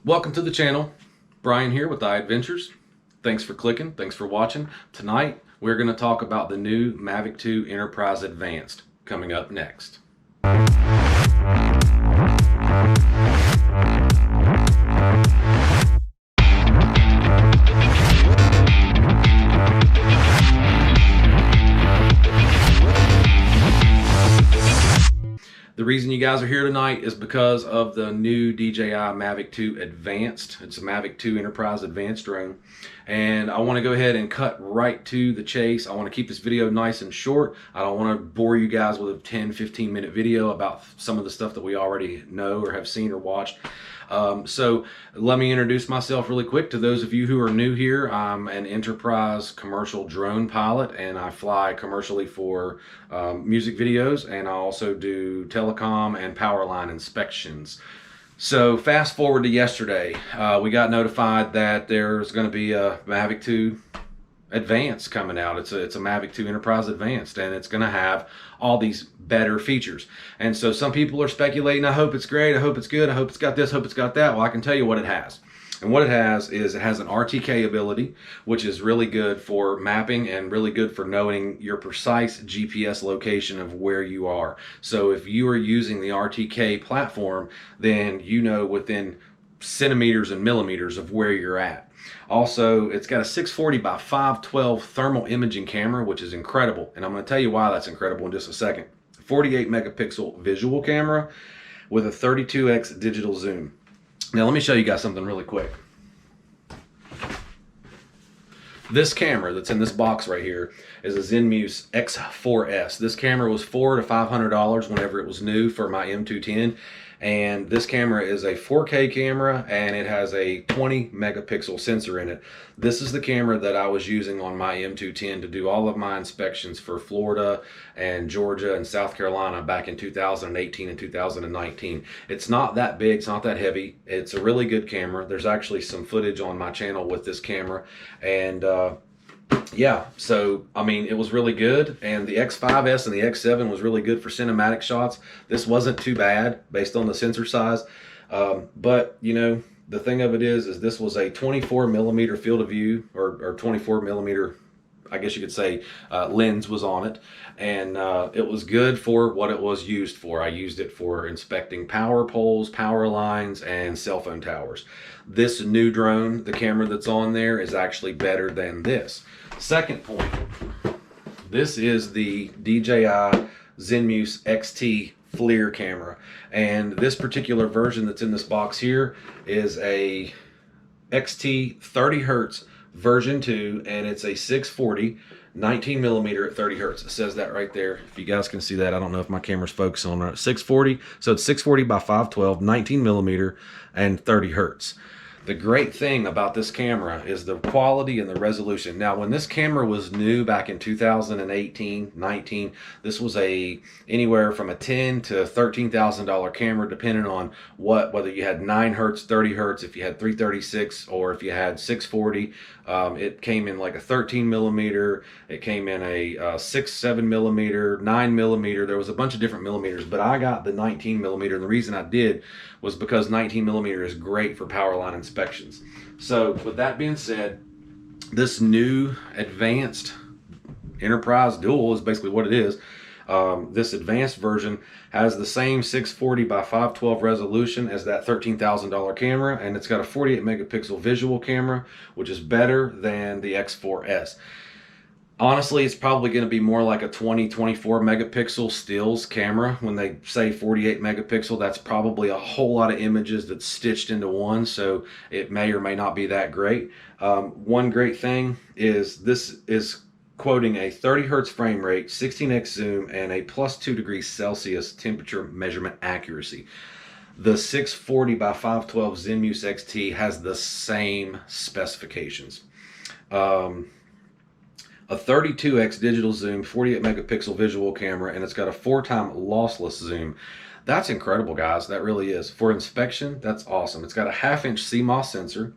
Welcome to the channel. Brian here with iAdventurez. Thanks for clicking. Thanks for watching. Tonight we're going to talk about the new Mavic 2 Enterprise Advanced coming up next. The reason you guys are here tonight is because of the new DJI Mavic 2 Advanced. It's a Mavic 2 Enterprise Advanced drone. And I want to go ahead and cut right to the chase. I want to keep this video nice and short. I don't want to bore you guys with a 10-15 minute video about some of the stuff that we already know or have seen or watched. So let me introduce myself really quick to those of you who are new here. I'm an enterprise commercial drone pilot, and I fly commercially for music videos, and I also do telecom and power line inspections. So fast forward to yesterday, we got notified that there's going to be a Mavic 2 Advanced coming out. It's a Mavic 2 Enterprise Advanced, and it's going to have all these better features. And so some people are speculating, I hope it's great, I hope it's good, I hope it's got this, I hope it's got that. Well, I can tell you what it has. And what it has is it has an RTK ability, which is really good for mapping and really good for knowing your precise GPS location of where you are. So if you are using the RTK platform, then you know within centimeters and millimeters of where you're at. Also, it's got a 640 by 512 thermal imaging camera, which is incredible. And I'm going to tell you why that's incredible in just a second. 48 megapixel visual camera with a 32x digital zoom. Now, let me show you guys something really quick. This camera that's in this box right here is a Zenmuse X4S. This camera was $400 to $500 whenever it was new for my M210. And this camera is a 4K camera, and it has a 20 megapixel sensor in it. This is the camera that I was using on my M210 to do all of my inspections for Florida and Georgia and South Carolina back in 2018 and 2019. It's not that big, it's not that heavy. It's a really good camera. There's actually some footage on my channel with this camera, and yeah, so I mean, it was really good. And the X5S and the X7 was really good for cinematic shots. This wasn't too bad based on the sensor size, but you know, the thing of it is this was a 24 millimeter field of view, or 24 millimeter, I guess you could say, lens was on it, and it was good for what it was used for. I used it for inspecting power poles, power lines, and cell phone towers. This new drone, the camera that's on there, is actually better than this. Second point, this is the DJI Zenmuse XT FLIR camera, and this particular version that's in this box here is a XT 30 Hertz version 2, and it's a 640 19 millimeter at 30 Hertz. It says that right there. If you guys can see that, I don't know if my camera's focused on it. 640, so it's 640 by 512, 19 millimeter and 30 Hertz. The great thing about this camera is the quality and the resolution. Now, when this camera was new back in 2018, 19, this was anywhere from a $10,000 to $13,000 camera, depending on whether you had 9 Hertz, 30 Hertz, if you had 336, or if you had 640. It came in like a 13 millimeter. It came in a 7 millimeter, 9 millimeter. There was a bunch of different millimeters, but I got the 19 millimeter. And the reason I did was because 19 millimeter is great for power line inspections. So with that being said, this new advanced Enterprise Dual is basically what it is. This advanced version has the same 640 by 512 resolution as that $13,000 camera, and it's got a 48 megapixel visual camera, which is better than the X4S. Honestly, it's probably going to be more like a 20-24 megapixel stills camera. When they say 48 megapixel, that's probably a whole lot of images that's stitched into one, so it may or may not be that great. One great thing is this is quoting a 30 Hertz frame rate, 16x zoom, and a +2 degrees Celsius temperature measurement accuracy. The 640 by 512 Zenmuse XT has the same specifications. A 32x digital zoom, 48 megapixel visual camera, and it's got a 4x lossless zoom. That's incredible, guys. That really is. For inspection, that's awesome. It's got a 1/2-inch CMOS sensor.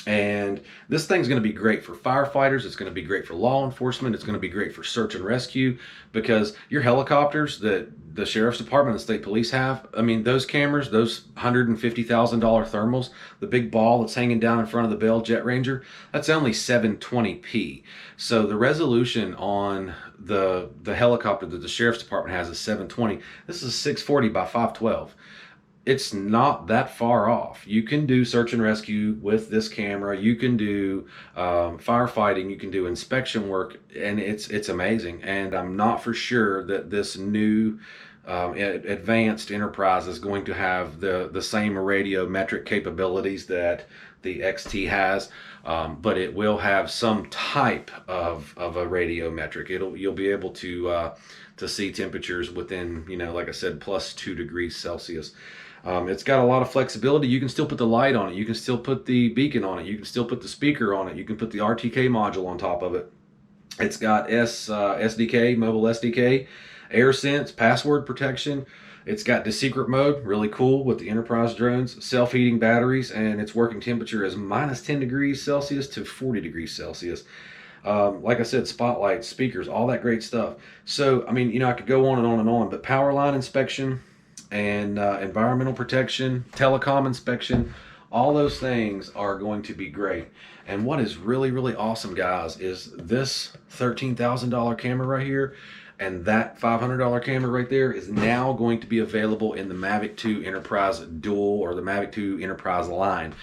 And this thing's going to be great for firefighters. It's going to be great for law enforcement. It's going to be great for search and rescue, because your helicopters that the sheriff's department and the state police have, I mean, those cameras, those $150,000 thermals, the big ball that's hanging down in front of the Bell Jet Ranger, that's only 720p. So the resolution on the helicopter that the sheriff's department has is 720. This is 640 by 512. It's not that far off. You can do search and rescue with this camera. You can do firefighting. You can do inspection work, and it's amazing. And I'm not for sure that this new advanced Enterprise is going to have the same radiometric capabilities that the XT has, but it will have some type of a radiometric. You'll be able to see temperatures within, like I said, plus 2 degrees Celsius. It's got a lot of flexibility. You can still put the light on it. You can still put the beacon on it. You can still put the speaker on it. You can put the RTK module on top of it. It's got SDK, mobile SDK, AirSense, password protection. It's got the secret mode, really cool with the Enterprise drones, self-heating batteries, and its working temperature is minus 10 degrees Celsius to 40 degrees Celsius. Like I said, spotlights, speakers, all that great stuff. So, I mean, I could go on and on and on, but power line inspection and environmental protection, telecom inspection, all those things are going to be great. And what is really, really awesome, guys, is this $13,000 camera right here and that $500 camera right there is now going to be available in the Mavic 2 Enterprise Dual, or the Mavic 2 Enterprise line.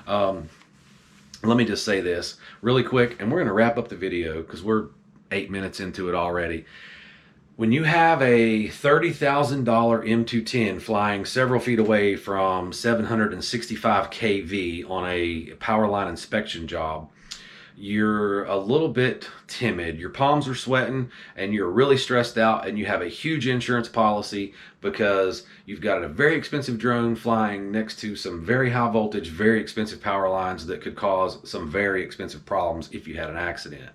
Let me just say this really quick, and we're going to wrap up the video because we're 8 minutes into it already. When you have a $30,000 M210 flying several feet away from 765 kV on a power line inspection job, you're a little bit timid. Your palms are sweating and you're really stressed out, and you have a huge insurance policy because you've got a very expensive drone flying next to some very high voltage, very expensive power lines that could cause some very expensive problems if you had an accident.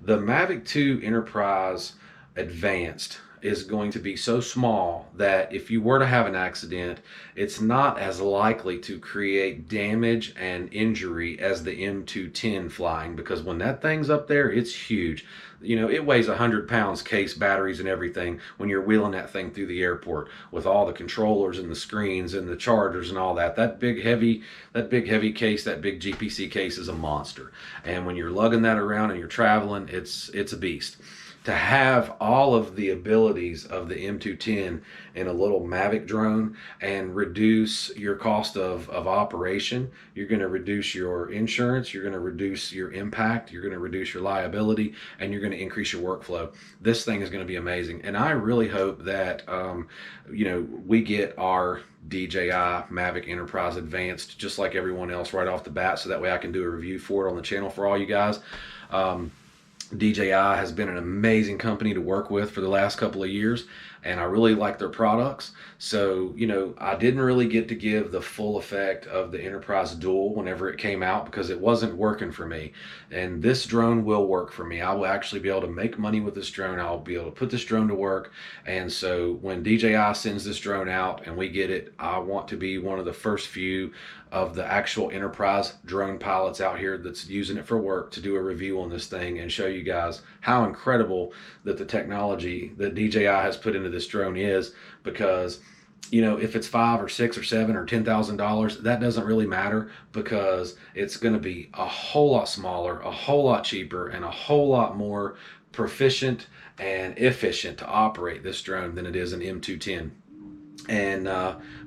The Mavic 2 Enterprise Advanced is going to be so small that if you were to have an accident, it's not as likely to create damage and injury as the M210 flying, because when that thing's up there, it's huge. It weighs 100 pounds, case, batteries, and everything, when you're wheeling that thing through the airport with all the controllers and the screens and the chargers and all that. That big heavy case, that big GPC case is a monster. And when you're lugging that around and you're traveling, it's a beast. To have all of the abilities of the M210 in a little Mavic drone and reduce your cost of operation, you're going to reduce your insurance, you're going to reduce your impact, you're going to reduce your liability, and you're going to increase your workflow. This thing is going to be amazing. And I really hope that, we get our DJI Mavic Enterprise Advanced just like everyone else right off the bat, so that way I can do a review for it on the channel for all you guys. DJI has been an amazing company to work with for the last couple of years, and I really like their products. So, I didn't really get to give the full effect of the Enterprise Dual whenever it came out because it wasn't working for me. And this drone will work for me. I will actually be able to make money with this drone. I'll be able to put this drone to work. And so when DJI sends this drone out and we get it, I want to be one of the first few of the actual Enterprise drone pilots out here that's using it for work to do a review on this thing and show you guys how incredible that the technology that DJI has put into this drone is. Because if it's $5 or $6 or $7 or $10,000, that doesn't really matter, because it's going to be a whole lot smaller, a whole lot cheaper, and a whole lot more proficient and efficient to operate this drone than it is an M210. And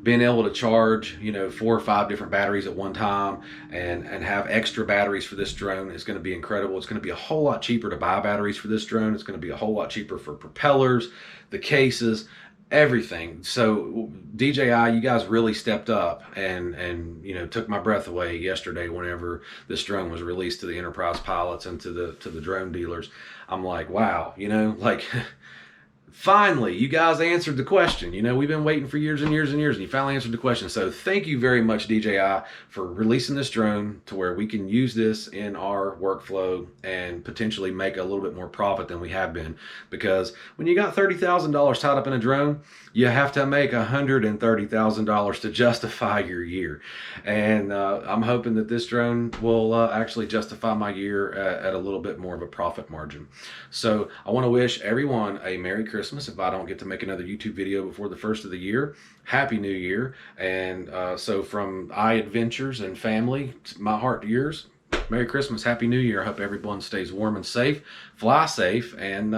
being able to charge 4 or 5 different batteries at one time and have extra batteries for this drone is going to be incredible. It's going to be a whole lot cheaper to buy batteries for this drone. It's going to be a whole lot cheaper for propellers, the cases, everything. So DJI, you guys really stepped up and took my breath away yesterday whenever this drone was released to the Enterprise pilots and to the drone dealers. I'm like, wow, finally, you guys answered the question. You know, we've been waiting for years and years and years, and you finally answered the question. So thank you very much, DJI, for releasing this drone to where we can use this in our workflow and potentially make a little bit more profit than we have been. Because when you got $30,000 tied up in a drone, you have to make $130,000 to justify your year. And I'm hoping that this drone will actually justify my year at a little bit more of a profit margin. So I want to wish everyone a Merry Christmas if I don't get to make another YouTube video before the first of the year. Happy New Year. And so from iAdventurez and family, my heart to yours, Merry Christmas, Happy New Year. I hope everyone stays warm and safe, fly safe, and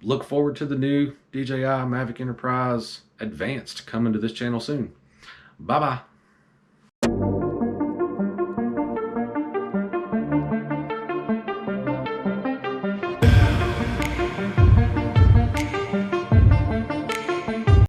look forward to the new DJI Mavic Enterprise Advanced coming to this channel soon. Bye-bye.